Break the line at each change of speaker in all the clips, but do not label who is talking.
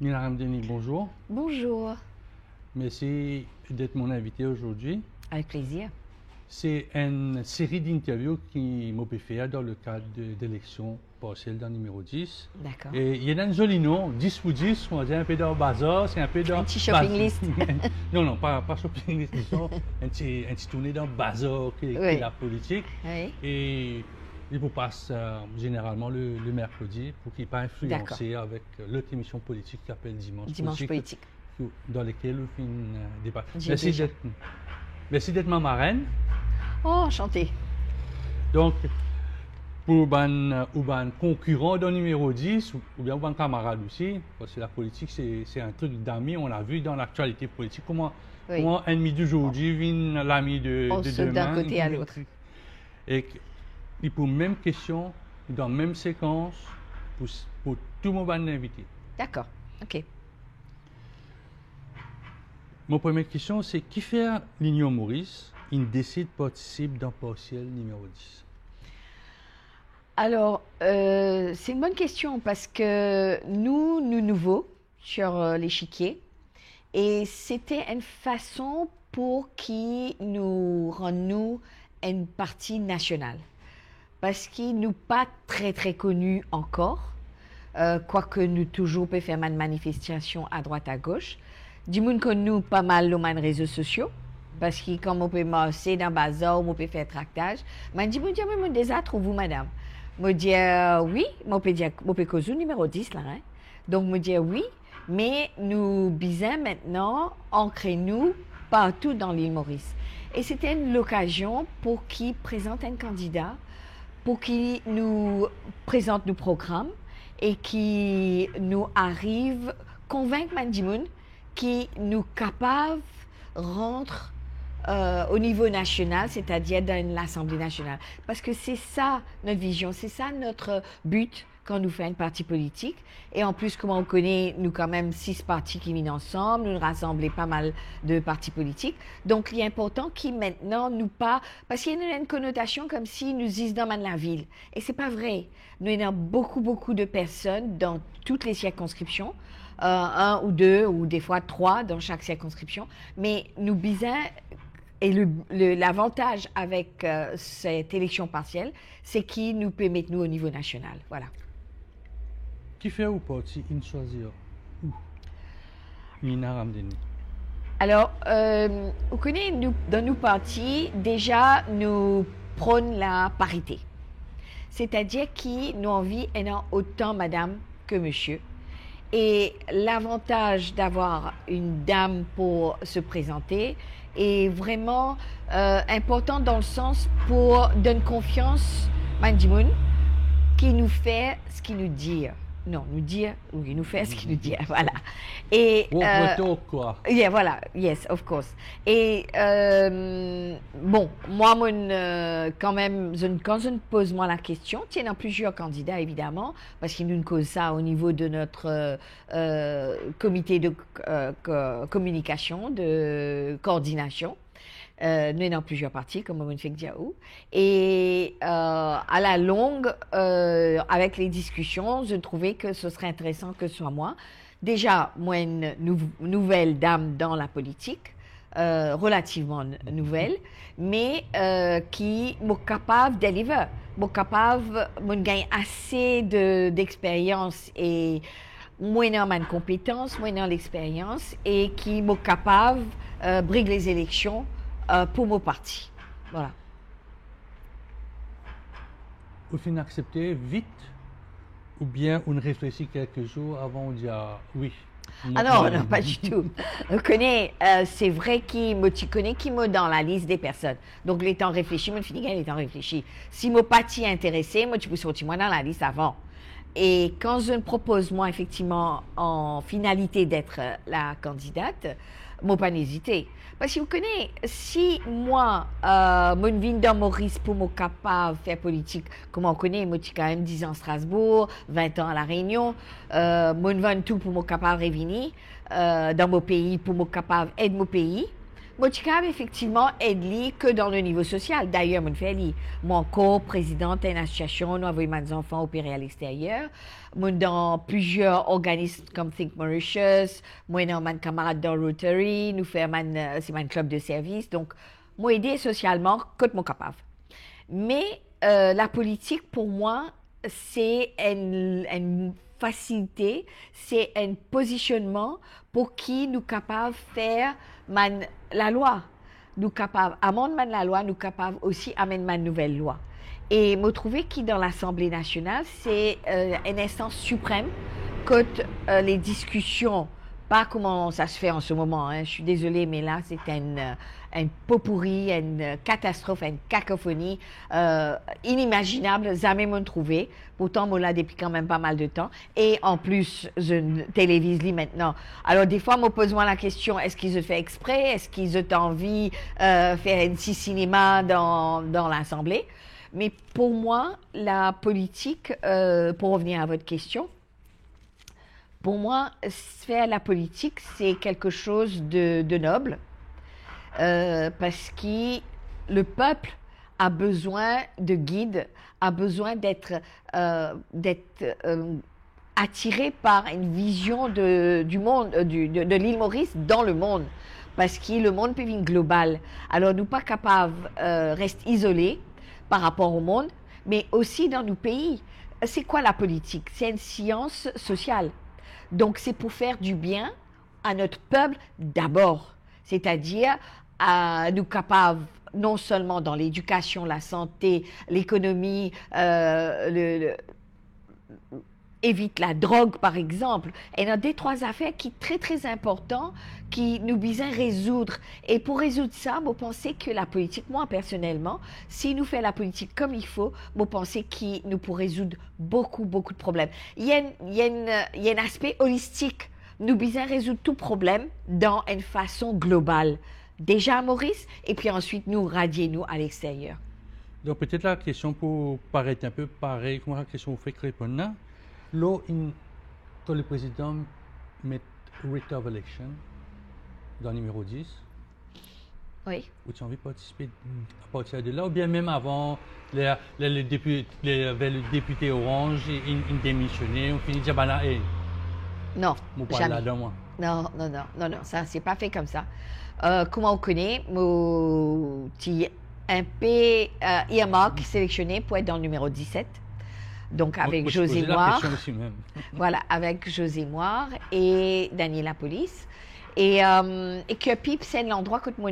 Nina Ramdeni, bonjour.
Bonjour,
Merci d'être mon invité aujourd'hui.
avec plaisir.
C'est une série d'interviews qui m'a fait dans le cadre d'élections partielles dans le numéro 10.
D'accord.
Et il y a un joli nom, 10 pour 10, on va dire un peu dans le bazar, c'est un peu dans...
Un petit shopping list.
non, pas shopping list, disons, un petit tournée dans le bazar qui est
Oui.
la politique.
Oui.
Et il vous passe généralement le mercredi pour qu'il ne pas influencer avec l'autre émission politique qui s'appelle
Dimanche politique.
dans lesquelles vous faites une débat.
J'ai déjà.
Merci d'être ma marraine.
Oh, enchanté.
Donc, pour un concurrent dans le numéro 10, ou bien un camarade aussi, parce que la politique, c'est un truc d'amis, on l'a vu dans l'actualité politique, comment un ennemi d'aujourd'hui vient l'ami de
On
demain.
saute d'un côté à l'autre.
Et pour même question, dans la même séquence, pour tout le monde invité.
D'accord, ok.
Mon première question, c'est qui fait l'Union Maurice, il décide de participer dans partiel numéro 10?
Alors, c'est une bonne question parce que nous nouveaux sur l'échiquier, et c'était une façon pour qui nous rend nous une partie nationale. Parce qu'il nous pas très connus encore, quoique nous toujours peut faire une manifestation à droite à gauche. Du monde que nous pas mal dans les réseaux sociaux, parce que comme on peut marcher dans le bazar, on peut faire tractage. Je dis, mon Dieu, mais mon désastre, vous, madame. Je dis, oui, je peux causer numéro 10 là. Hein? Donc, je dis oui, mais nous bisons maintenant ancrer nous partout dans l'île Maurice. Et c'était l'occasion pour qui présente un candidat, pour qui nous présente nos programmes et qui nous arrive convaincre Mandimoun qui nous capable rendre au niveau national, c'est-à-dire dans l'Assemblée nationale. Parce que c'est ça notre vision, c'est ça notre but quand nous faisons un parti politique. Et en plus, comme on connaît, nous quand même 6 partis qui viennent ensemble, nous rassemblons pas mal de partis politiques. Donc, il est important qu'ils maintenant nous pas... Parce qu'il y a une connotation comme si nous disons dans la ville. Et c'est pas vrai. Nous avons beaucoup de personnes dans toutes les circonscriptions. Un ou deux, ou des fois 3 dans chaque circonscription. Mais nous bisons... Et l'avantage avec cette élection partielle, c'est qu'il nous permet nous au niveau national. Voilà.
Qui fait au parti in choisir où? Nina Ramdeni.
Alors, vous connaissez, nous, dans nos partis, déjà, nous prônons la parité. C'est-à-dire que nous envie ayant autant madame que monsieur. Et l'avantage d'avoir une dame pour se présenter est vraiment important dans le sens pour donner confiance à Mandimoun qui nous fait ce qu'il nous dit. Non, nous dire, oui, nous fait ce qu'il nous dit, voilà. Et
quoi?
yeah, voilà, yes, of course. Et bon, moi, quand même, quand je pose moi la question, il y a plusieurs candidats évidemment, parce qu'il nous cause ça au niveau de notre comité de communication, de coordination. Nous avons plusieurs partis, comme on fait dire. Et à la longue, avec les discussions, je trouvais que ce serait intéressant que ce soit moi. Déjà, moi, une nouvelle dame dans la politique, relativement nouvelle, mais qui est capable de deliver, capable de gagner assez d'expérience et moins dans ma compétence, moins dans l'expérience, et qui est capable de briguer les élections pour mon parti. Voilà.
Vous finissez accepter vite ou bien on réfléchit quelques jours avant de dire oui?
Ah non, pas du tout. On connaît, c'est vrai tu connais qui m'a dans la liste des personnes. Donc, les temps réfléchis, moi, je finis les temps réfléchis. Si mon parti est intéressé, moi, tu peux sortir moi dans la liste avant. Et quand je me propose, moi, effectivement, en finalité d'être la candidate, moi, pas n'hésiter. Parce que vous connaissez, si moi, mon vie dans Maurice pour me capable de faire politique, comme on connaît, moi, j'ai quand même 10 ans à Strasbourg, 20 ans à La Réunion, mon 20 tout pour me capable de revenir dans mon pays, pour me capable d'aider mon pays. Moi, je suis effectivement aide que dans le niveau social. D'ailleurs, je fais mon co-présidente d'une association, nous avons mes enfants opérés à l'extérieur. Moi, dans plusieurs organismes comme Think Mauritius, moi, dans mon camarade dans Rotary, nous faisons c'est mon club de service. Donc, moi, aider socialement, quand je suis capable. Mais la politique, pour moi, c'est une facilité, c'est un positionnement pour qui nous capables de faire la loi. Nous capables amender la loi, nous capables aussi amener une nouvelle loi. Et me trouver qui dans l'Assemblée nationale, c'est une instance suprême quand les discussions, pas comment ça se fait en ce moment, hein, je suis désolée, mais là c'est un pot pourri, une catastrophe, une cacophonie inimaginable, jamais m'en trouvé. Pourtant, moi là depuis quand même pas mal de temps. Et en plus, je télévise maintenant. Alors des fois, me pose-moi la question, est-ce qu'ils ont fait exprès? Est-ce qu'ils ont envie de faire un petit cinéma dans l'Assemblée? Mais pour moi, la politique, pour revenir à votre question, pour moi, faire la politique, c'est quelque chose de noble, parce que le peuple a besoin de guides, a besoin d'être attiré par une vision du monde, de l'île Maurice dans le monde, parce que le monde peut être global. Alors, nous pas capables de rester isolés par rapport au monde, mais aussi dans nos pays. C'est quoi la politique? C'est une science sociale. Donc, c'est pour faire du bien à notre peuple d'abord, c'est-à-dire à nous capables, non seulement dans l'éducation, la santé, l'économie, évite la drogue, par exemple. Et il y a des trois affaires qui sont très, très importantes, qui nous besoin résoudre. Et pour résoudre ça, je pense que la politique, moi, personnellement, si nous faisons la politique comme il faut, je pense qu'il nous pour résoudre beaucoup, beaucoup de problèmes. Il y a un aspect holistique. Nous besoin résoudre tout problème dans une façon globale. Déjà à Maurice, et puis ensuite nous radier nous à l'extérieur.
Donc peut-être la question pour paraître un peu pareil, comment la question vous fait répondre là. Là, quand le président met writ of election dans le numéro 10,
oui.
Ou tu as envie de participer à partir de là, ou bien même avant, le député Orange, il démissionné, on finit de dire, bah là, hey,
non, jamais.
Là moi.
Non, ça, c'est pas fait comme ça. Comment on connaît, un peu earmark sélectionné pour être dans le numéro 17. Donc avec José Moire, voilà, avec José Moire et Daniela Police. Et que Pipe, c'est l'endroit que moi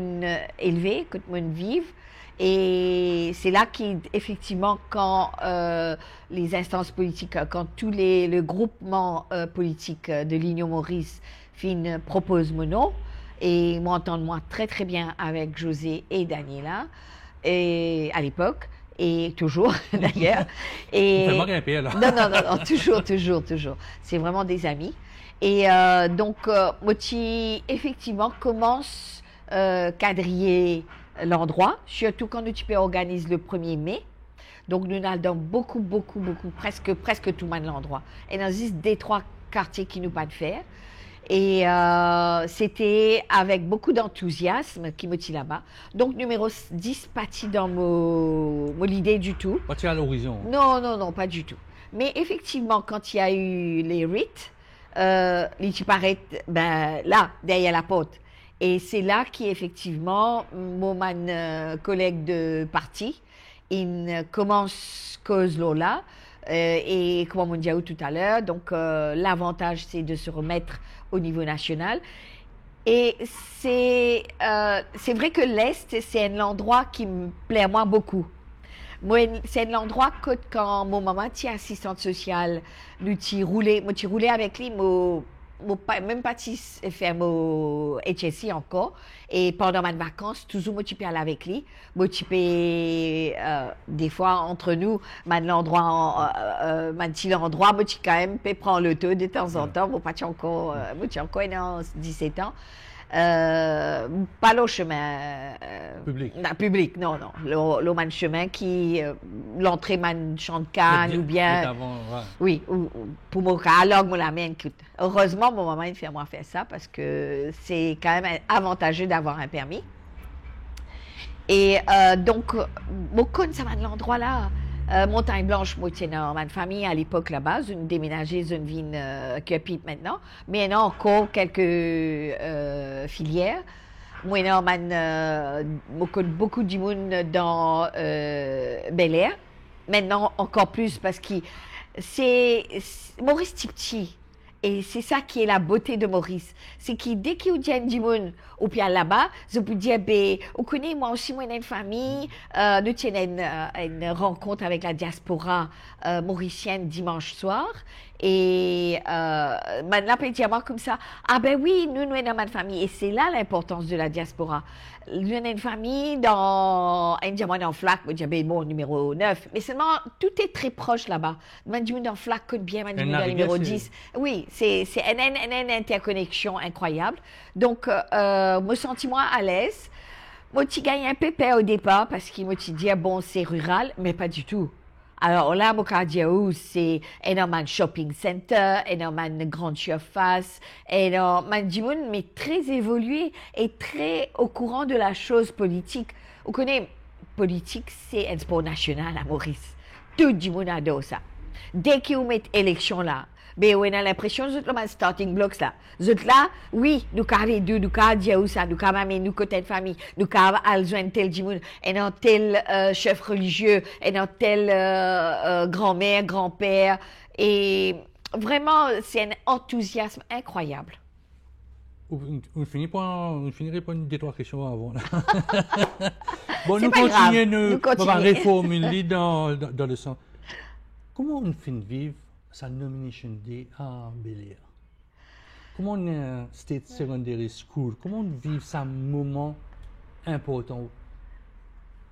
élevé, que moi vive. Et c'est là qu'effectivement, quand les instances politiques, quand tous le groupement politique de l'Union Maurice propose mon nom, et m'entendre très très bien avec José et Daniela, et à l'époque, et toujours d'ailleurs. Et non, toujours. C'est vraiment des amis. Et donc, Moti, effectivement, commence quadriller l'endroit, surtout quand nous organise le 1er mai. Donc, nous avons beaucoup, presque tout l'endroit. Et dans des trois quartiers qui nous pas de faire. Et c'était avec beaucoup d'enthousiasme qui me tient là-bas. Donc, numéro 10, pas dans mon idée du tout.
Pas à l'horizon.
Non, pas du tout. Mais effectivement, quand il y a eu les rites, il paraît là, derrière la porte. Et c'est là qu'effectivement, mon collègue de parti, il commence cause là. Et comme on dit tout à l'heure, donc l'avantage c'est de se remettre au niveau national. Et c'est vrai que l'Est, c'est un endroit qui me plaît moi beaucoup. Moi, c'est un endroit que quand mon maman était assistante sociale, nous roulé avec lui, même pas faire mon HSI encore. Et pendant mes vacances, toujours moi aller avec lui. Moi des fois entre nous, l'endroit, petit endroit, moi quand même prendre le taux de temps en temps. Moi pas encore, moi 17 ans. Pas le chemin public, non. Le chemin qui l'entrée man chancan ou bien oui, pour mon catalogue, la main. Heureusement, mon maman il fait moi faire ça parce que c'est quand même avantageux d'avoir un permis. Et donc, beaucoup de l'endroit là. Montagne Blanche, moi, c'est dans ma famille à l'époque là-bas, une déménagée, une ville qui habite maintenant. Mais il y a encore quelques filières. Moi, il y a beaucoup de monde dans Bel Air. Maintenant, encore plus parce que Maurice est petit. Et c'est ça qui est la beauté de Maurice. C'est que dès qu'il y a du monde au pied là-bas, je peux dire, ben, vous connaissez, moi aussi, moi, j'ai une famille, nous tenons une rencontre avec la diaspora mauricienne dimanche soir. Et maintenant, on peut dire comme ça, ah ben oui, nous sommes dans ma famille. Et c'est là l'importance de la diaspora. Nous avons une famille dans un diamant en flac, je dis, ben bon, numéro 9. Mais seulement, tout est très proche là-bas. Diamant en flac, coûte bien, diamant numéro 10. Oui, c'est une interconnexion incroyable. Donc, me sens moi à l'aise. Moi, tu gagnes un peu peur au départ parce qu'il me dit, bon, c'est rural, mais pas du tout. Alors là, mon cardio, c'est énormément de shopping center, énormément de grandes surfaces, énormément du monde, mais très évolué et très au courant de la chose politique. Vous connaissez, politique, c'est un sport national à Maurice. Tout le monde adore ça. Dès que vous mettez élection là, ben, on a l'impression que vous êtes starting blocks là. Vous êtes là, oui, nous avons les deux, nous avons dit ça, nous avons nous côté de famille, nous avons besoin tel djimoun, et un tel chef religieux, et un tel grand-mère, grand-père. Et vraiment, c'est un enthousiasme incroyable.
On finirait par une des trois questions avant. Bon,
nous continuons.
On va reformuler dans le sens. Comment on finit vivre sa nomination day à Bel Air? Comment on State Secondary School? Comment on vit ce moment important?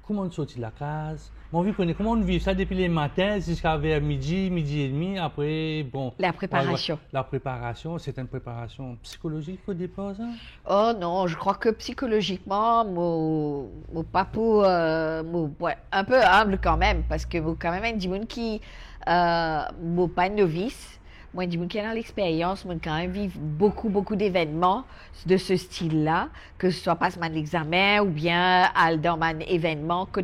Comment on sortit de la case? Comment on vit ça depuis les matins jusqu'à vers midi, midi et demi, après, bon...
La préparation.
La préparation, c'est une préparation psychologique au départ, ça?
Oh non, je crois que psychologiquement, mon papou, ouais, un peu humble quand même, parce que quand même, un monde qui, mon pas novice, moi, je qui a l'expérience, moi, quand même, vivre beaucoup d'événements de ce style-là, que ce soit pas seulement l'examen ou bien dans un événement que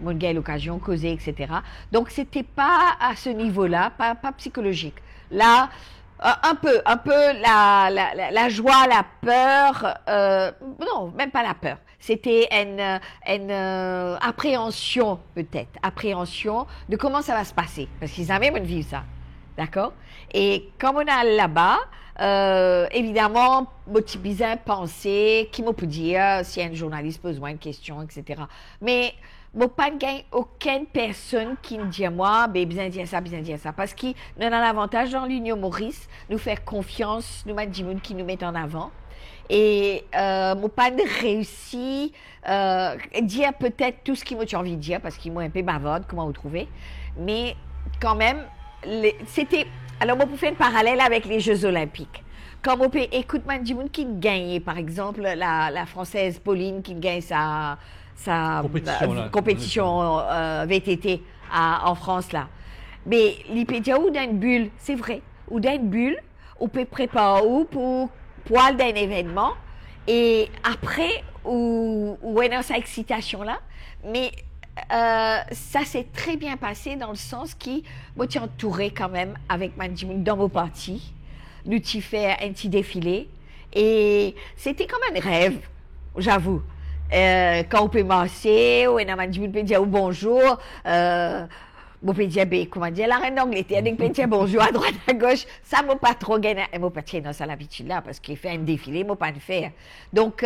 mon gars a l'occasion de causer, etc. Donc, c'était pas à ce niveau-là, pas psychologique. Là, un peu la joie, la peur, non, même pas la peur. C'était une appréhension, peut-être, appréhension de comment ça va se passer. Parce qu'ils avaient envie de vivre ça. D'accord? Et comme on est là-bas, évidemment, mon petit bizarre penser, qui m'a pu dire si un journaliste pose une question, etc. Mais je pas gagné aucune personne qui me dit à moi, ben, bien dire ça. Parce que nous avons l'avantage dans l'Union Maurice, nous faire confiance, nous mettre du monde qui nous met en avant. Et mon pas réussi dire peut-être tout ce qu'il m'a envie de dire, parce qu'il m'a un peu bavarde, comment vous trouvez. Mais quand même, c'était... Alors, on peut faire un parallèle avec les Jeux Olympiques. Comme on peut écouter du monde qui gagne, par exemple, la Française Pauline qui gagne sa compétition VTT en France, là. Mais l'IPEDIA ou d'une bulle, c'est vrai. Ou d'une bulle, on peut préparer pour aller d'un événement. Et après, ou dans cette excitation-là. Mais ça s'est très bien passé dans le sens qui moi tu entouré quand même avec Mandimoun dans vos parties. Nous t'y fait un petit défilé et c'était comme un rêve, j'avoue. Quand on peut marcher, ou un Mandimoun peut dire bonjour. Mon peut dire, comment dire, la reine d'Angleterre, on peut dire bonjour à droite, à gauche. Ça m'a pas trop gagné. Moi, pas dans ça l'habitude là, parce qu'il fait un défilé, moi, pas le faire. Donc,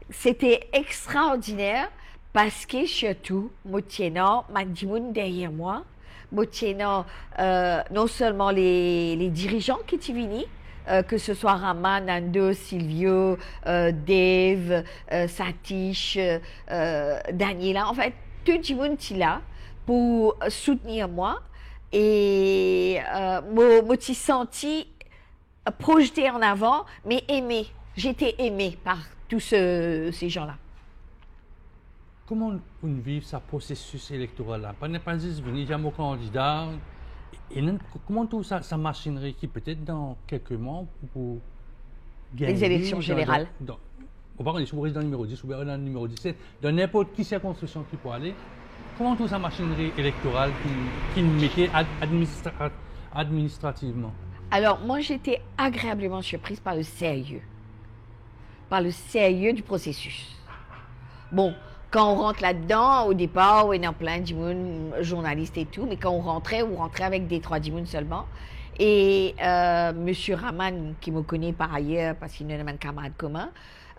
c'était extraordinaire. Parce que surtout, moi, tiens, Mandimoun derrière moi, moi, tiens, non seulement les dirigeants qui sont venus, que ce soit Rama, Nando, Silvio, Dave, Satish, Daniela, en fait, tout le monde est là pour soutenir moi. Et moi, je suis senti projeté en avant, mais aimé. J'étais aimée par tous ces gens-là.
Comment on vit ce processus électoral-là? Pas juste venir jamais au candidat. Et comment tout ça, sa machinerie qui peut-être dans quelques mois pour
gagner les élections générales.
on va regarder sur le président numéro 10 ou bien le numéro 17, dans n'importe qui circonscription qui peut aller, comment toute sa machinerie électorale qui mettait administrativement?
Alors, moi, j'étais agréablement surprise par le sérieux du processus. Bon, quand on rentre là-dedans, au départ, on est en plein d'imoun, journalistes et tout, mais quand on rentrait avec des 3 d'imoun seulement. Et Monsieur Rahman, qui me connaît par ailleurs, parce qu'il est un camarade commun,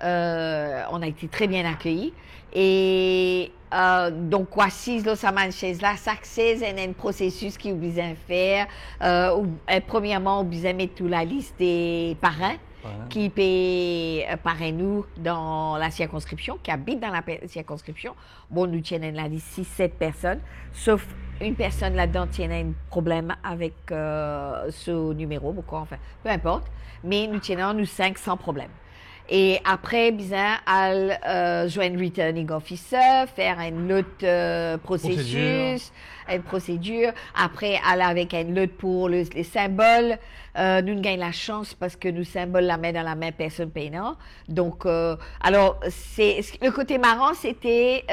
on a été très bien accueillis. Et donc, assis dans sa chaise là, c'est un processus qui vous besoin faire. Premièrement, on besoin mettre toute la liste des parrains. Qui paie nous dans la circonscription, qui habite dans la circonscription. Bon, nous tenons la liste 6-7 personnes, sauf une personne là-dedans qui a un problème avec ce numéro, enfin, peu importe. Mais nous tenons, nous 5 sans problème. Et après, bizarre, à joindre returning officer, faire un autre processus, une procédure. Après, aller avec un autre pour les symboles. Nous gagnons la chance parce que nous symboles la main dans la main, personne payant. Donc, alors, le côté marrant, c'était,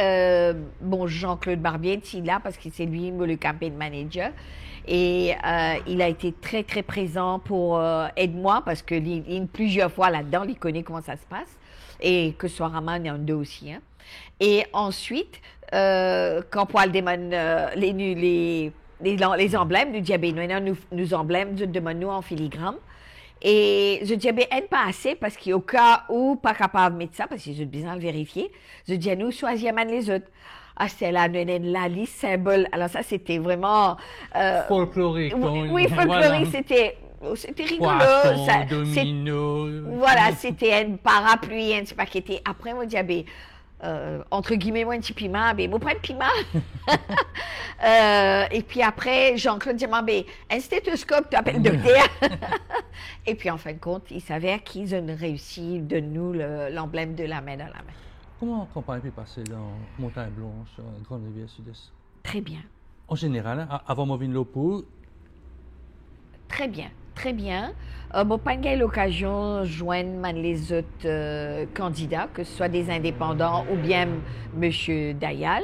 Jean-Claude Barbier, il là, parce que c'est lui le campaign manager. Et il a été très, très présent pour aider moi parce que plusieurs fois là-dedans, il connaît comment ça se passe. Et que ce soit Raman, il y en a 2 aussi. Hein. Et ensuite, quand Poil demande les emblèmes, nous disons, nous emblèmes, nous demandons en filigrane. Et je dis, pas assez parce qu'au cas où, pas capable de mettre ça, parce que je besoin de vérifier, je dis, nous, choisissons les autres. Ah, c'est la liste symbole. Alors ça, c'était vraiment...
folklorique.
Oui, folklorique, voilà. C'était rigolo.
Poisson, domino.
Voilà, c'était un parapluie, un petit paquet. Après, on dit, entre guillemets, moi, un petit piment, moi, prends un piment. Et puis après, Jean-Claude dit, un stéthoscope, tu appelles le docteur. Et puis, en fin de compte, il s'avère qu'ils ont réussi de nous l'emblème de la main dans la main.
Comment la campagne peut passer dans Montagne Blanche, Grande Rivière Sud-Est?
Très bien.
En général, avant Movin Lopo?
Très bien, très bien. Bon, pas eu l'occasion de joindre les autres candidats, que ce soit des indépendants ou bien M. Dayal.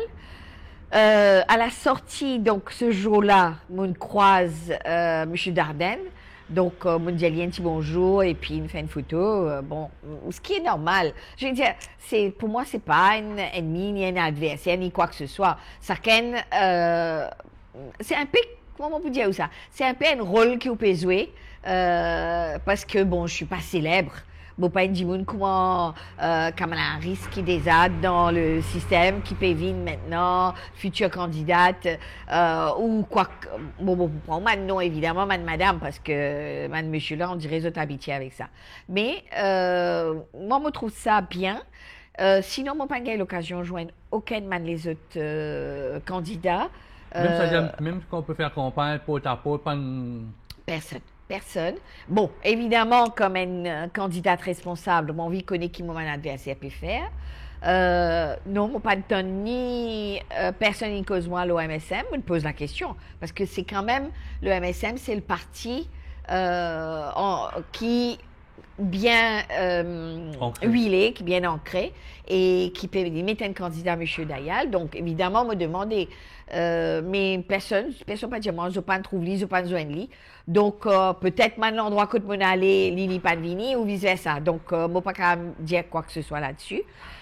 À la sortie, donc ce jour-là, on croise M. Dardenne. Donc, on dit un petit bonjour et puis il me fait une photo. Ce qui est normal. Je veux dire, pour moi, c'est pas un ennemi ni un adversaire ni quoi que ce soit. C'est un peu, comment on peut dire ça? C'est un peu un rôle que vous pouvez jouer parce que, je suis pas célèbre. Pas une dimoun comment Kamala Harris qui déjà dans le système qui peut venir maintenant future candidate ou quoi non évidemment madame parce que monsieur là on dirait les autres habitués avec ça mais moi je trouve ça bien sinon moi pas eu l'occasion de joindre aucun des autres candidats
même quand on peut faire campagne porte à porte pas
Personne. Bon, évidemment, comme une candidate responsable, mon vie connaît qui mon adversaire peut faire. Non, mon pas de temps ni personne ni cause moi l'OMSM me pose la question parce que c'est quand même l'OMSM, c'est le parti qui bien huilé, qui bien ancré et qui peut mettre un candidat M. Dayal. Donc, évidemment, me demander, mais personne pas dire moi, je pas trouve je pas joindre lui. Donc, peut-être maintenant l'endroit que mon aller, Lili pas vini ou vice-versa. Donc, moi pas qu'à dire quoi que ce soit là-dessus.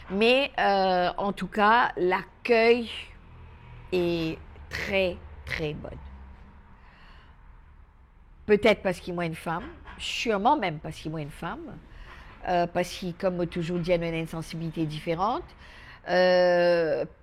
Mais, en tout cas, l'accueil est très, très bonne. Peut-être parce qu'il y a une femme, sûrement même parce qu'il y a une femme, parce qu'il, comme toujours dit, elle a une sensibilité différente.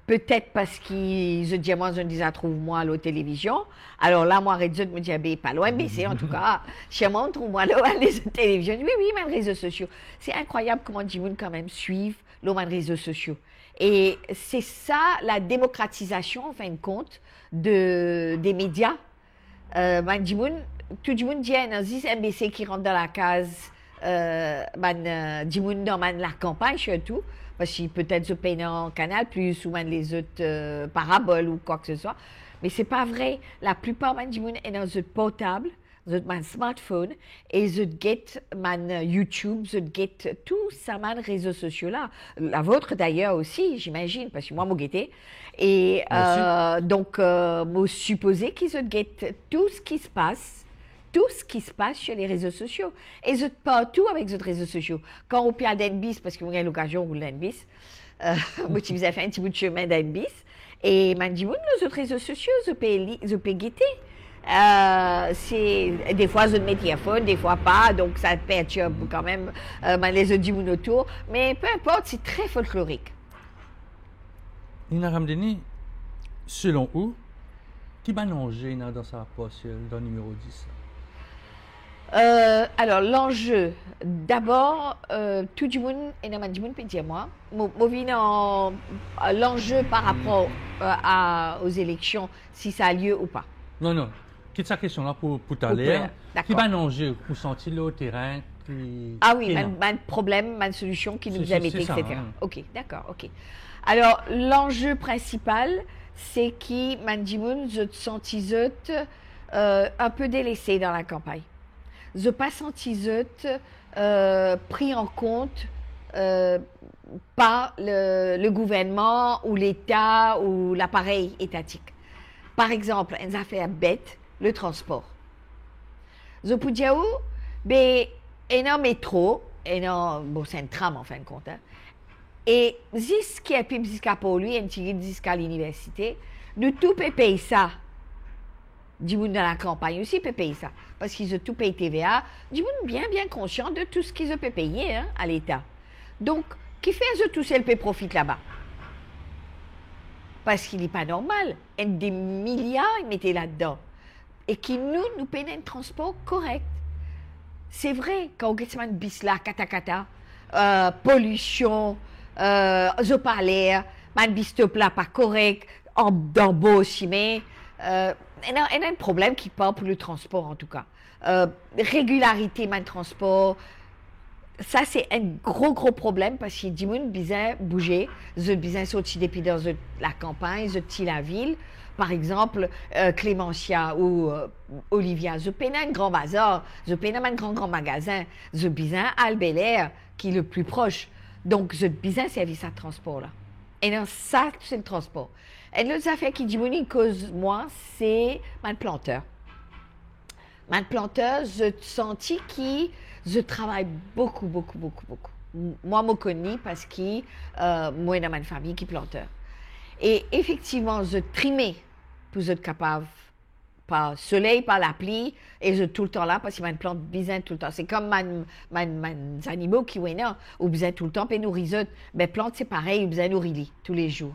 Peut-être parce qu'ils se disent, moi, je dis, trouve-moi à la télévision. Alors là, moi, Red me dit, pas loin, mais c'est en tout cas, chez moi, on trouve-moi là, les télévisions. Oui, les réseaux sociaux. C'est incroyable comment les gens, quand même, suivent les réseaux sociaux. Et c'est ça, la démocratisation, en fin de compte, des médias. Tout le monde dit, il y a un MBC qui rentre dans la case, dans la campagne, surtout. Parce que peut-être je paye en Canal Plus ou même les autres paraboles ou quoi que ce soit. Mais c'est pas vrai. La plupart des gens sont dans un portable zut man smartphone, et zut get man YouTube, zut get tout ça man réseaux sociaux là. La vôtre d'ailleurs aussi, j'imagine, parce que moi, moi guetté. Et donc, moi supposer qu'ils zut get tout ce qui se passe. Tout ce qui se passe sur les réseaux sociaux. Et je partout avec les réseaux sociaux. Quand on parle d'Enbis, parce qu'on a l'occasion de l'Enbis, moi, tu vous as fait un petit bout de chemin d'Enbis, et m'a dit, les autres réseaux sociaux, je peux guetter. C'est des fois je mets téléphone, des fois pas, donc ça perturbe quand même les autres autour, mais peu importe, c'est très folklorique.
Nina Ramdeni, selon vous, qui va manger dans sa poche dans le numéro 10?
Alors, l'enjeu, d'abord, tout le monde, et non, du monde peut dire moi, l'enjeu par rapport aux élections, si ça a lieu ou pas.
Non, non, quitte sa question là pour tout à l'heure. Qui va manger pour sentir le terrain
Ah oui, un problème, une solution qui nous a mis, etc. Ok, d'accord, ok. Alors, l'enjeu principal, c'est qui, Mandimoun, je te sentis un peu délaissé dans la campagne. Je pas senti pris en compte par le gouvernement ou l'État ou l'appareil étatique. Par exemple, une affaire bête, le transport. Je peux dire, ben, un métro, bon, c'est un tram en fin de compte, hein, et jusqu'à pour lui, un petit jusqu'à l'université, nous tout peut payer ça. Du monde dans la campagne aussi peut payer ça. Parce qu'ils ont tout payé TVA. Du monde bien conscient de tout ce qu'ils ont payé hein, à l'État. Donc, qui fait tout seul peut profiter là-bas? Parce qu'il n'est pas normal. Et des milliards, ils mettaient là-dedans. Et qui nous payent un transport correct. C'est vrai, quand on a un bis là, kata, pollution, l'air, un bis là pas correct, d'embauche, mais. Il y a un problème qui part pour le transport en tout cas. Régularité de transport, ça c'est un gros problème parce que les gens ont besoin de bouger, ils ont besoin de sortir depuis dans la campagne, ils ont la ville. Par exemple, Clémentia ou Olivia, ils ont un grand bazar, ils ont un grand magasin, ils ont besoin d'Albelair qui est le plus proche. Donc, ils ont besoin de service de transport là. Et non, ça, c'est le transport. Et l'autre affaire qui dit cause moi, c'est mon planteur. Mon planteur, je senti je travaille beaucoup. Moi, je connais parce que moi, dans ma famille qui est planteur. Et effectivement, je trimais pour être capable, par soleil, par la pluie, et je tout le temps là parce que je plante besoin tout le temps. C'est comme mes animaux qui ont besoin tout le temps, et nourrir. Mais plantes, c'est pareil, ils ont besoin de nourrir tous les jours.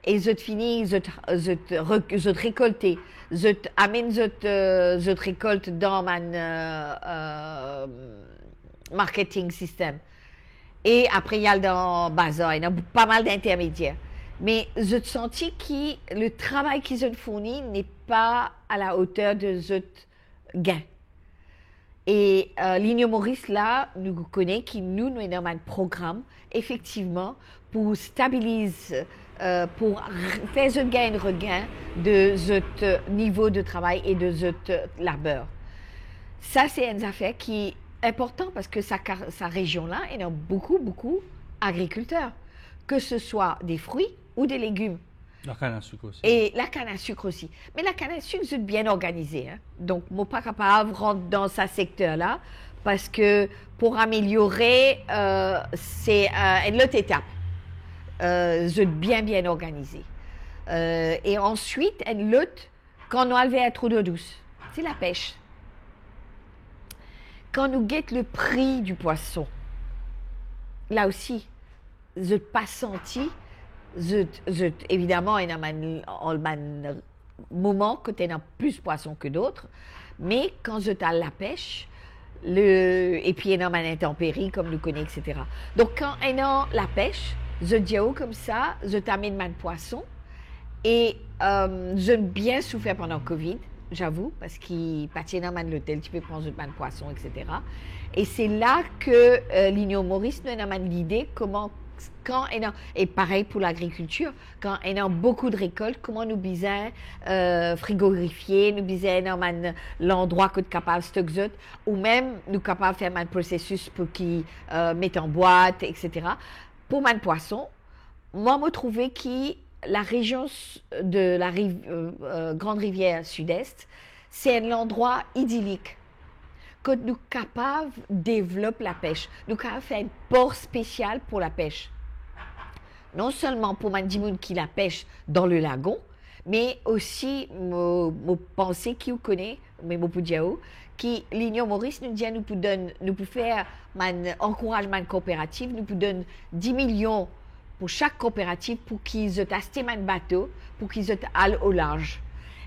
Et je finis, je récolter, je amène, je récolte dans mon marketing system. Et après, il y a dans bazar, il y a pas mal d'intermédiaires. Mais je senti que le travail qu'ils ont fourni n'est pas à la hauteur de ce gain. Et l'Union Maurice, là, nous connaît qui nous avons un programme, effectivement, pour stabiliser, pour faire ce regain de ce niveau de travail et de ce labeur. Ça, c'est une affaire qui est importante parce que sa région-là, il y a beaucoup d'agriculteurs, que ce soit des fruits ou des légumes.
La canne à sucre aussi.
Et la canne à sucre aussi. Mais la canne à sucre, c'est bien organisé. Hein? Donc, je ne suis pas capable de rentrer dans ce secteur-là parce que pour améliorer, c'est une autre étape. C'est bien organisé. Et ensuite, une autre, quand on enlève trop d'eau douce, c'est la pêche. Quand nous guettons le prix du poisson, là aussi, je n'ai pas senti. Évidemment, il y a un moment que tu as plus de poissons que d'autres, mais quand je t'ai la pêche, et puis il y a une intempérie, comme nous connaissons, etc. Donc, quand il y a la pêche, je dis comme ça, je t'amène mon poisson, et j'ai bien souffert pendant le Covid, j'avoue, parce qu'il partait dans l'hôtel, tu peux prendre mon poisson, etc. Et c'est là que l'Union Maurice nous a l'idée comment quand et pareil pour l'agriculture, quand on a beaucoup de récoltes, comment nous bisons frigorifier, nous bisons l'endroit que nous capable de stocker, ou même nous capable de faire un processus pour qu'ils mettent en boîte, etc. Pour un poisson, moi, je trouvais que la région de la Grande Rivière Sud-Est, c'est un endroit idyllique. Que nous sommes capables de développer la pêche. Nous sommes capables de faire un port spécial pour la pêche. Non seulement pour les gens qui la pêchent dans le lagon, mais aussi, je pense qu'ils connaissent, mais je peux dire, que l'Union Maurice nous dit nous pouvons faire un encouragement coopératif, nous pouvons donner 10 millions pour chaque coopérative pour qu'ils aient acheté un bateau, pour qu'ils aillent au large.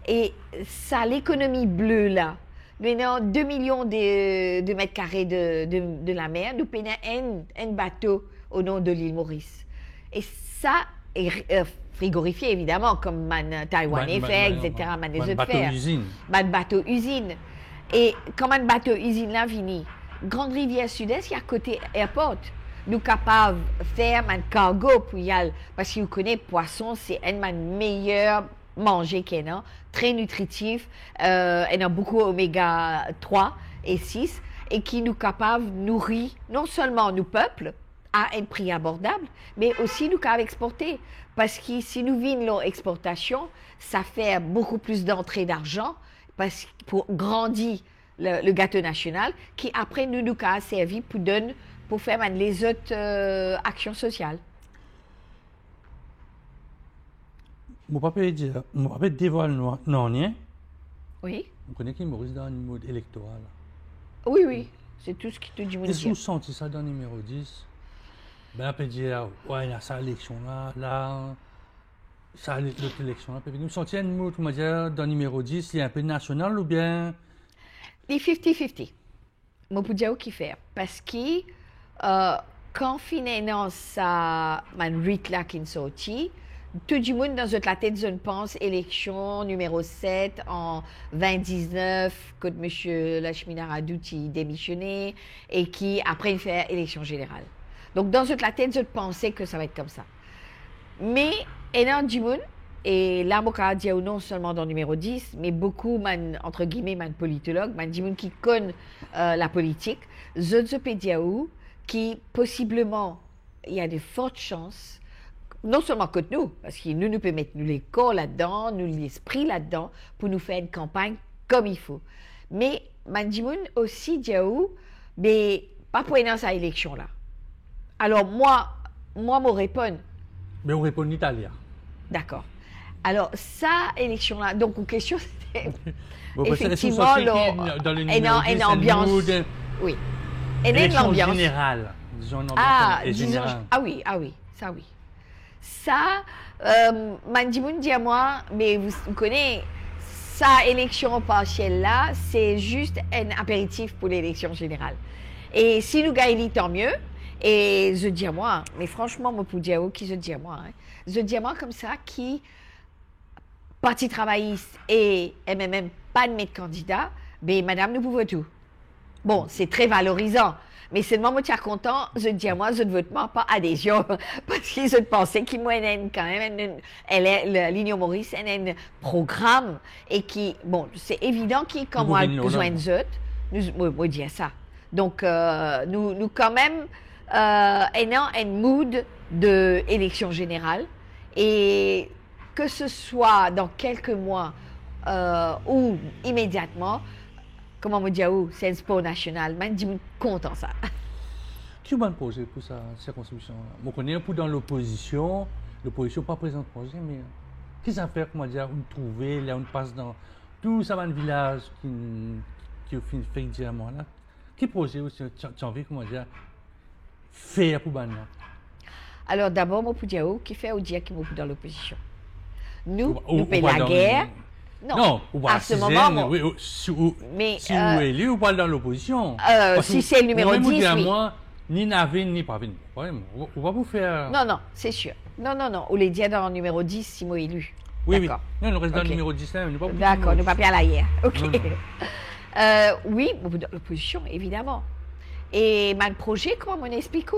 Et ça, l'économie bleue là, nous avons 2 millions de mètres carrés de la mer. Nous payons un bateau au nom de l'île Maurice. Et ça est frigorifié, évidemment, comme Taïwanais fait, etc.
Un bateau-usine.
Un bateau-usine. Et comme un bateau-usine là, vini, Grande Rivière Sud-Est, il y a côté airport. Nous sommes capables de faire un cargo pour y aller. Parce que vous connaissez, poisson, c'est un des meilleurs manger qu'il y a, très nutritif, il y a beaucoup oméga 3 et 6, et qui nous capables de nourrir non seulement nos peuples à un prix abordable, mais aussi nous capables d'exporter. Parce que si nous vivons l'exportation, ça fait beaucoup plus d'entrée d'argent pour grandir le gâteau national, qui après nous a servi pour faire les autres actions sociales.
Mon papa dévoile non, rien.
Oui.
On connaît qui Maurice dans le mode électoral.
Oui, oui. C'est tout ce qui te dit.
Est-ce que vous sentez ça dans le numéro 10? Ben, on peut dire, ouais, il y a ça élection là, ça l'autre élection là. Vous sentez un mot, comment dire, dans le numéro 10, il y a un peu national ou bien?
Les 50-50. Je peux dire qui faire. Parce que quand finalement ça m'a rite là qui est sorti, tout le monde dans la tête, je pense, élection numéro 7 en 2019, quand M. Lachmina Radouti démissionné et qui, après, il fait élection générale. Donc, dans la tête, je pensais que ça va être comme ça. Mais, énorme du monde, et là, je dis non seulement dans le numéro 10, mais beaucoup, entre guillemets, politologues, du monde qui connaît la politique, je peux dire qui, possiblement, il y a de fortes chances non seulement que nous, parce que nous pouvons mettre les corps là-dedans, nous l'esprit là-dedans, pour nous faire une campagne comme il faut. Mais Mandimoun aussi dit mais pas pour dans cette élection-là. Alors moi, me répond.
Mais on répond en italien.
D'accord. Alors, ça, élection-là, donc, une question, c'était
bon,
effectivement, une ambiance. Oui.
Élection
ambiance
générale.
Disons, oui, ça oui. Ça, Mandimoun dit à moi, mais vous connaissez, sa élection partielle là, c'est juste un apéritif pour l'élection générale. Et si nous gagnons, tant mieux. Et je dis à moi, mais franchement, moi, pour dire qui je dis à moi, je dis à moi comme ça, qui, Parti travailliste et MMM, pas de mettre candidat, mais madame, nous pouvons tout. Bon, c'est très valorisant. Mais c'est le moment où tu es content, je dis à moi, je ne vote pas adhésion. Parce que je pensais qu'il y a quand même l'Union Maurice, un programme. Et qui, bon, c'est évident qu'il quand moi, besoin de zot, nous dire ça. Donc, nous quand même, ayant un mood d'élection générale. Et que ce soit dans quelques mois ou immédiatement, comment me dire, c'est un sport national, je suis content ça.
Qui va poser pour sa circonscription-là? Je connais un peu dans l'opposition pas présente projet, mais qu'est-ce à faire, comment dire, on trouver, là on passe dans tout ça, un village qui fait diamant là. Qui projet aussi, tu as envie, comment dire, faire pour Banna?
Alors d'abord, je peux dire qui fait au dia qui est dans l'opposition. Nous payons la guerre.
Non,
à ce moment,
si vous êtes élu, vous parlez dans l'opposition.
Si c'est le numéro 10, oui.
Moi, ni Navin, ni Pravin. On va vous faire...
Non, c'est sûr. Non. On les dit dans le numéro 10, si moi élu.
Oui. Non, on reste dans le numéro 10.
D'accord, nous ne pas bien à l'arrière. OK. Oui, dans l'opposition, évidemment. Et mon projet, comment on explique?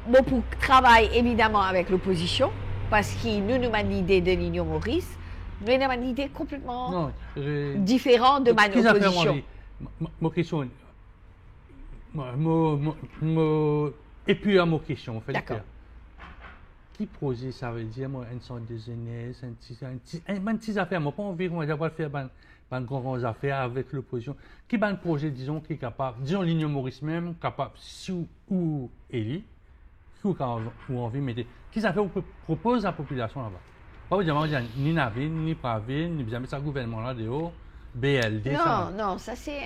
Bon, pour travailler évidemment avec l'opposition, parce qu'il nous avons l'idée de l'Union Maurice, nous avons une idée complètement différente de ma opposition.
Ma question, et puis à ma question, en fait.
D'accord.
Qui projet ça veut dire, moi, une sorte de jeunesse, une petite affaire, moi, pas envie qu'on va faire une grande affaire avec l'opposition. Qui a un projet, disons, qui est capable, disons l'Union Maurice même, capable, si ou élu, ou envie de mettre, qui ça fait propose à la population là-bas. Pas vous dire, ni Navine, ni Pravine, ni bien mettre ça gouvernement là dehors, BLD.
Non, ça c'est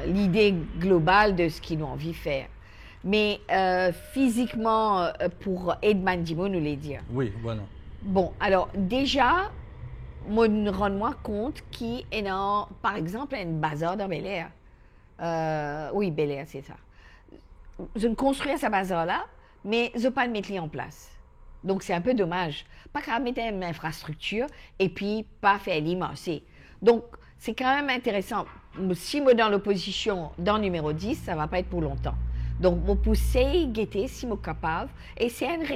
l'idée globale de ce qu'ils ont envie de faire. Mais physiquement, pour Edman Dimo nous les dire.
Oui, voilà.
Bon, alors déjà, moi, rends-moi compte qu'il y a, par exemple, un bazar dans Bel Air. Oui, Bel Air, c'est ça. Je ne construis ce bazar-là, mais je ne peux pas le mettre en place. Donc, c'est un peu dommage. Pas qu'à mettre une infrastructure et puis pas faire l'immenser. Donc, c'est quand même intéressant. Si moi, dans l'opposition, dans le numéro 10, ça ne va pas être pour longtemps. Donc, je pousser, guetter, si je suis capable. Et c'est ce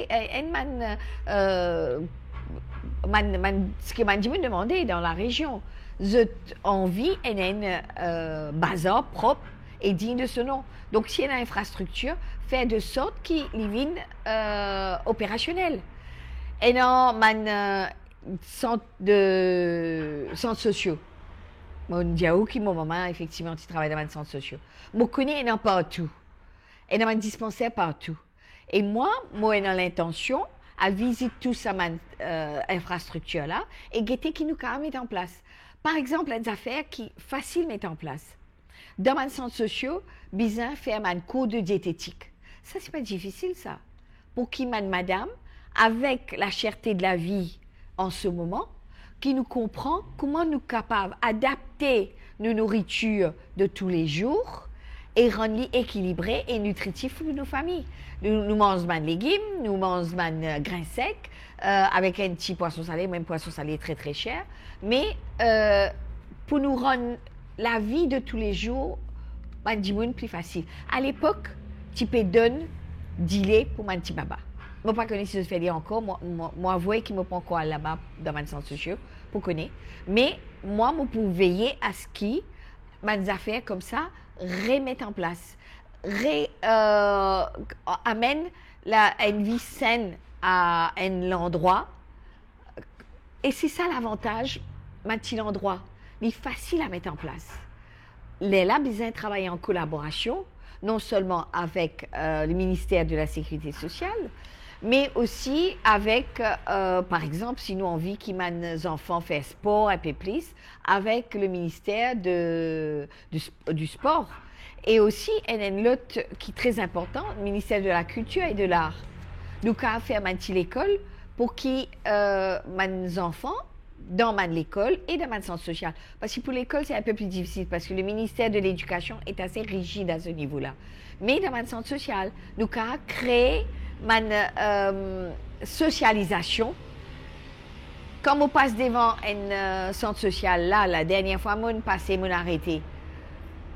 que je me demandé dans la région. J'ai envie d'un bazar propre et digne de ce nom. Donc, s'il y a une infrastructure, faire de sorte qu'il devienne opérationnel. Et non, centre sociaux. Mon diaou qui mon maman effectivement tu travailles dans les centres sociaux. Moi connais et non partout. Et dans un dispensaire partout. Et moi j'ai l'intention à visiter toute cette infrastructure là et guetter qui nous quand mettre en place. Par exemple, les affaires qui facile mettre en place. Dans les centres sociaux, bizarre faire un cours de diététique. Ça c'est pas difficile ça. Pour qui madame avec la cherté de la vie en ce moment, qui nous comprend comment nous sommes capables d'adapter nos nourritures de tous les jours et rendre équilibrées et nutritifs pour nos familles. Nous mangeons des légumes, nous mangeons des grains secs, avec un petit poisson salé, même poisson salé très très cher, mais pour nous rendre la vie de tous les jours plus facile. À l'époque, tu peux donner 10 lait pour mon petit baba. Je ne sais pas si je fais encore, moi avouer qu'il me prend quoi là-bas dans mes centres sociaux, pour connaître. Mais moi, je peux veiller à ce qui, mes affaires comme ça, remettent en place, amène une vie saine à un endroit. Et c'est ça l'avantage, mon petit endroit. Il est facile à mettre en place. Les labs, ils travaillent en collaboration, non seulement avec le ministère de la Sécurité sociale, mais aussi avec, par exemple, si nous envie que nos enfants fassent sport un peu plus, avec le ministère du sport. Et aussi, il y a une autre qui est très important, le ministère de la Culture et de l'Art. Nous avons fait l'école pour que mes enfants, dans l'école et dans mon centre social. Parce que pour l'école, c'est un peu plus difficile, parce que le ministère de l'Éducation est assez rigide à ce niveau-là. Mais dans mon centre social, nous avons créé une socialisation. Quand on passe devant un centre social, là, la dernière fois, on passé, on arrêté.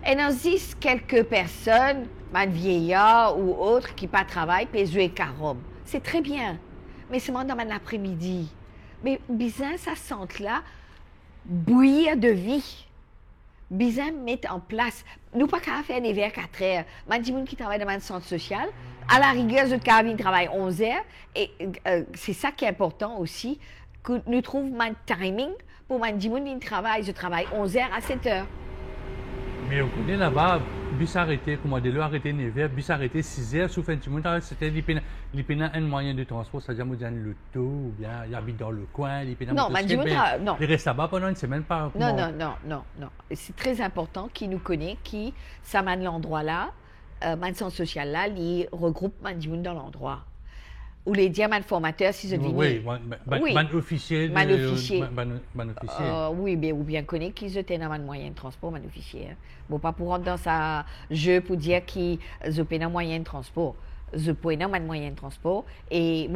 Et il existe quelques personnes, man vieillard ou autres, qui pas travaillent, puis jouent carom. C'est très bien. Mais seulement dans l'après-midi. Mais bizarre, ça sent là, bouillir de vie. Bizarre, mettre en place. Nous, pas qu'à faire des vers 4 heures. Man, des gens qui travaillent dans un centre social, à la rigueur, de cabine travaille 11 heures. Et c'est ça qui est important aussi, que nous trouvons un timing pour man, des gens qui travaillent. Je travaille 11 heures à 7 heures.
Mais vous connaissez là-bas, bus arrêté, comment dire, arrêté 9 heures, bus arrêté 6 heures, sous fin de semaine, c'était un moyen de transport, c'est-à-dire, le taux, ou bien, il habite dans le coin,
non, non.
Il reste là-bas pendant une semaine par
Non. C'est très important qu'il nous connaît, qui, ça mène l'endroit-là, man centre social-là, il regroupe man dans l'endroit. Ou les diamants formateurs, si je dis
oui, man officier.
Oui, ou bien connaître qu'ils étaient dans un moyen de transport, man officier. Bon, pas pour rentrer dans sa jeu pour dire qu'ils étaient dans un moyen de transport. Ils étaient dans un moyen de transport et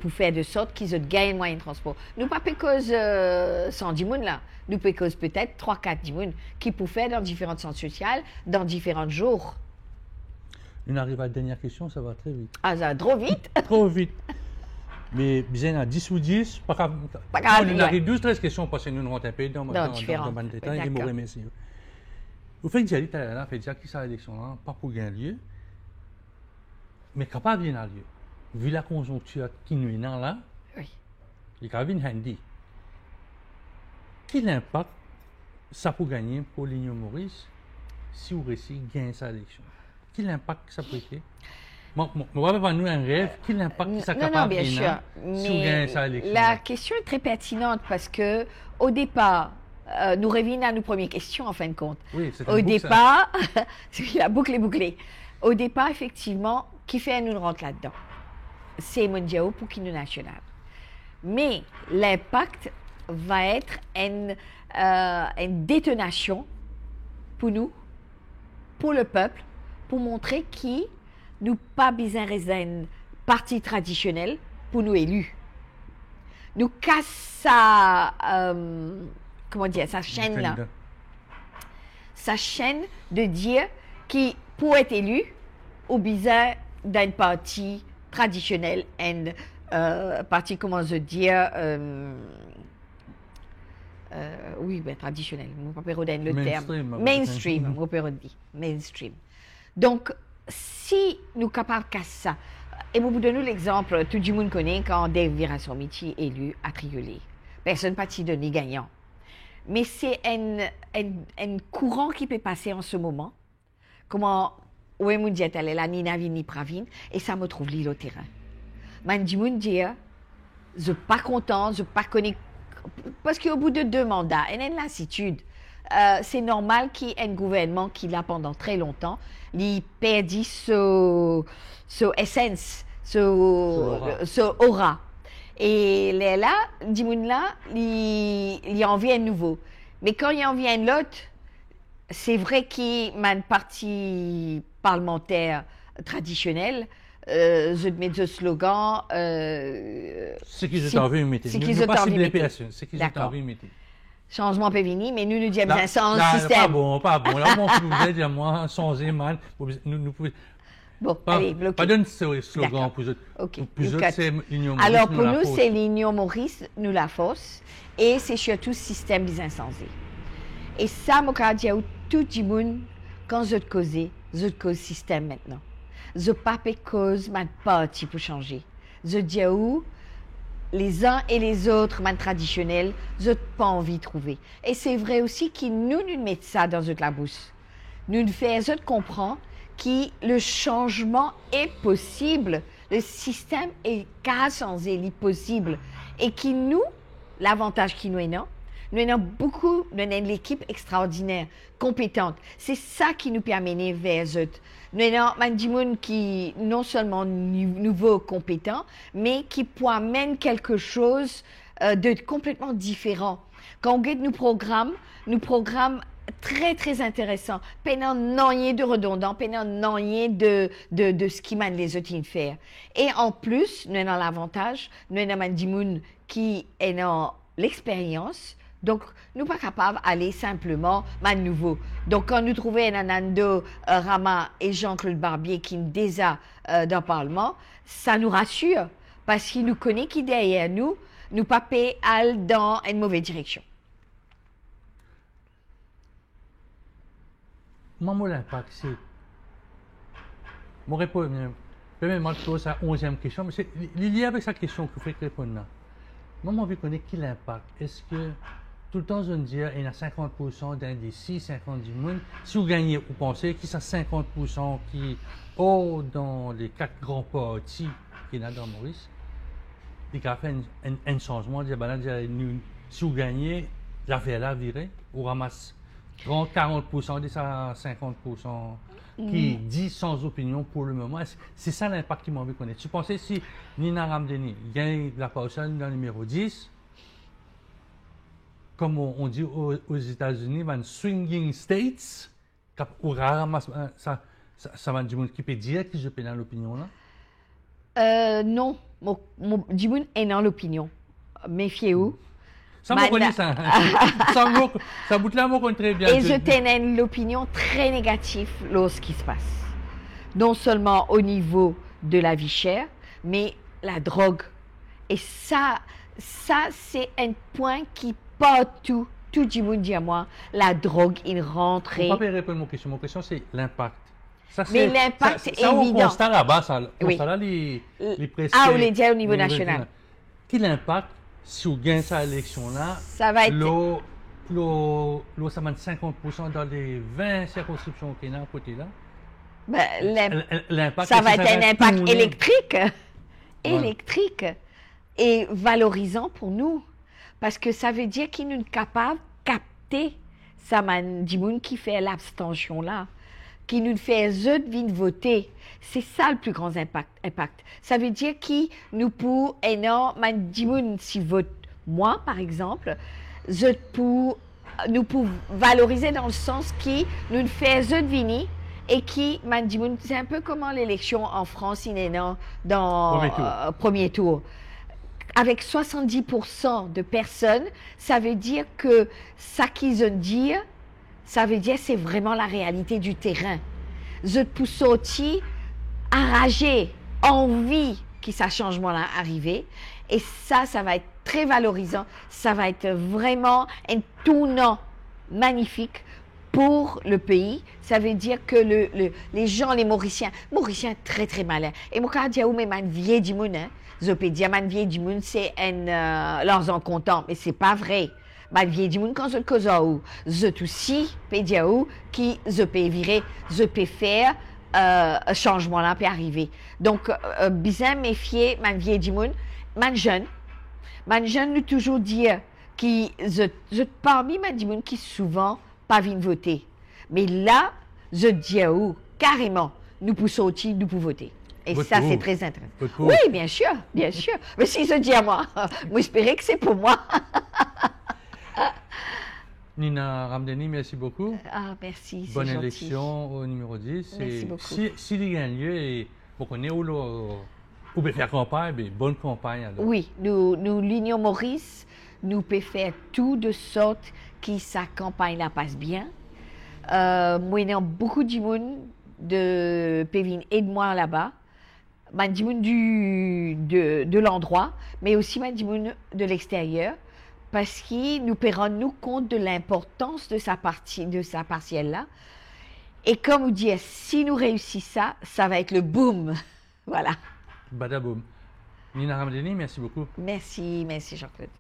pour faire de sorte qu'ils gagnent un moyen de transport. Nous pas cause 100 dimoun là. Nous cause peut-être 3-4 dimoun qui peuvent faire dans différentes centres sociales, dans différents jours.
On arrive à la dernière question, ça va très vite.
Ah, ça va trop vite.
Trop vite. Mais bien à 10 ou 10, pas grave.
Pas grave,
On arrive 12-13 questions parce que nous rentrons un peu dans
différent.
le détail et
D'accord.
vous remercie. Vous faites déjà dit, là, fait déjà qui ça l'élection là, pas pour gagner lieu, mais capable de gagner lieu. Vu la conjoncture qui nous est là,
Oui.
il y a un handy. Quel impact ça peut gagner pour l'Union Maurice si vous réussissez à gagner sa élection? Quel impact ça peut être? Moi, on va faire nous un rêve. Quel impact ça capable
Non, bien sûr.
si vous gagnez sa élection?
La question est très pertinente parce que au départ, nous revenons à nos premières questions en fin de compte.
Oui, c'est
Au départ, la boucle est bouclée. Au départ, effectivement, qui fait nous rentre là-dedans? C'est mondial pour qui nous national. Mais l'impact va être une détonation pour nous, pour le peuple, pour montrer qui nous pas besoin de parti traditionnel pour nous élus. Nous casse sa, comment dire, sa chaîne là. Sa chaîne de dire qui, pour être élu, au besoin d'un parti traditionnel, un parti, comment je dire, oui, ben, traditionnel, je ne peux pas redonner le terme. Mainstream, je peux redire. Mainstream. Donc, si nous sommes capables de casser ça, et vous donnez l'exemple, tout le monde connaît quand Dave Virasomiti est élu à Triolet. Personne n'a pas donné gagnant. Mais c'est un courant qui peut passer en ce moment. Comment, où est mon dit, elle est la Nina Vini Pravine, et ça me trouve l'île au terrain. Man dit, mon dire, je suis pas content, je pas connais, parce qu'au bout de 2 mandats, il y a une lassitude. C'est normal qu'il y ait un gouvernement qui l'a pendant très longtemps, il perdit son essence, son aura. Et là, Dimoun-là, il en vient un nouveau. Mais quand il en vient un autre, c'est vrai qu'il y a un parti parlementaire traditionnel, je mets ce slogan.
C'est qu'ils ont envie de mettre.
C'est qu'ils ont envie de mettre.
C'est qu'ils ont envie de mettre.
Changement peut venir, mais nous disons bien sans système.
Pas bon, pas bon. Là, vous dire moi, sans man, nous pouvons.
Bon, allez, bloqué.
Pas de slogan pour eux.
Ok.
Pour eux, c'est l'Union Maurice.
Alors, pour nous, c'est l'Union Maurice, nous la force, et c'est surtout le système bien censé. Et ça, je dis à tout le monde, quand je te cause système maintenant. Je ne pas cause ma parti pour changer. Je dis à où les uns et les autres, man traditionnels, je n'ai pas envie de trouver. Et c'est vrai aussi que nous mettons ça dans notre la bouche. Nous nous faisons comprendre que le changement est possible, le système est qu'à changer, il est possible. Et que nous, l'avantage qui nous est non, nous avons beaucoup, nous avons l'équipe extraordinaire, compétente. C'est ça qui nous permet vers eux. Nous avons des gens qui non seulement nouveaux, compétents, mais qui peut amener quelque chose de complètement différent. Quand on regarde nos programmes très très intéressants, pas rien de redondant, pas rien de ce qui mène les autres à faire. Et en plus, nous avons l'avantage, nous avons des gens qui ont l'expérience. Donc, nous ne sommes pas capables d'aller simplement à nouveau. Donc, quand nous trouvons Nando Rama et Jean-Claude Barbier qui sont déjà dans le Parlement, ça nous rassure parce qu'ils nous connaissent qui derrière nous, nous ne pas aller dans une mauvaise direction.
Mon impact, c'est. Mon réponse, même je pose la 11e question, mais c'est lié avec sa question que vous faites répondre là. Moi, j'ai envie de connaître quel impact. Est-ce que tout le temps, je veux dire, il y a 50% d'un des 50 du monde. Si vous gagnez, vous pensez qu'il y a 50% qui, dans les 4 grands partis qu'il y a dans Maurice, il y a fait un changement. Si vous gagnez, l'affaire là virée, vous ramassez 40% de ces 50% qui dit sans opinion pour le moment. C'est ça l'impact qui m'a envie de connaître. Tu pensais si Nina Ramdeni gagne la personne dans le numéro 10, comme on dit aux États-Unis, dans swinging states, ça va du monde qui peut dire que je peux dans l'opinion là?
Non, du monde est dans l'opinion. Méfiez-vous.
Ça me connaît ça. Ça bout là, moi, très bien.
Et je tenais l'opinion très négative lorsqu'il se passe. non seulement au niveau de la vie chère, mais la drogue. Et ça c'est un point qui partout, tout le monde dit à moi, la drogue, il rentre.
Je ne peux pas répondre à mon question. Mon question, c'est l'impact.
Mais l'impact, c'est évident.
On constate là-bas, ça,
Oui.
Là, les presque...
Ah, vous voulez dire au niveau national.
Quel impact, si on gagne cette élection-là,
ça va être...
ça mène 50% dans les 20 circonscriptions qu'il y a à côté là.
Ben,
l'impact,
ça va être un impact
tourner.
électrique.
Voilà.
Électrique. Et valorisant pour nous. Parce que ça veut dire qu'il nous est capable de capter ça du monde qui fait l'abstention là. Qui nous fait eux de voter. C'est ça le plus grand impact. Ça veut dire qui nous pour si vote moi par exemple, nous pour valoriser dans le sens qui nous fait eux de venir et qui c'est un peu comme l'élection en France dans premier tour. Avec 70% de personnes, ça veut dire que ça qu'ils ont dit, ça veut dire c'est vraiment la réalité du terrain. Je peux sortir, enragé, envie que ça changement-là arrive. Et ça va être très valorisant. Ça va être vraiment un tournant magnifique pour le pays. Ça veut dire que les gens, les Mauriciens très très malins. Et moi, quand je dis, mais man vieille du monde, je peux dire, man vieille du monde, c'est leurs en content, mais c'est pas vrai. Man vieille du monde, quand je le cause je aussi peux dire qui je peux virer, je peux faire un changement là peut arriver. Donc, bien méfier, man vieille du monde, man jeune nous toujours dire qui parmi man du monde qui souvent pas viennent voter. Mais là, je dis carrément, nous pouvons sortir, nous pouvons voter. Et ça, c'est très intéressant. Oui, bien sûr. Mais si je dis à moi, j'espérais que c'est pour moi.
Nina Ramdani, merci beaucoup.
Ah, merci, c'est
Bonne
gentil.
élection au numéro 10.
Merci beaucoup.
S'il y a un lieu, et on connaît où on peut faire campagne, mais bonne campagne. Alors.
Oui, nous l'Union Maurice, nous pouvons faire tout de sorte que sa campagne la passe bien. Moi, il y a beaucoup de monde de Pévin et de moi là-bas. Du monde de l'endroit, mais aussi du monde de l'extérieur, parce que nous prenons compte de l'importance de sa partielle-là. Et comme vous dites, si nous réussissons ça va être le boom. Voilà.
Badaboum. Nina Ramdani, merci beaucoup.
Merci Jean-Claude.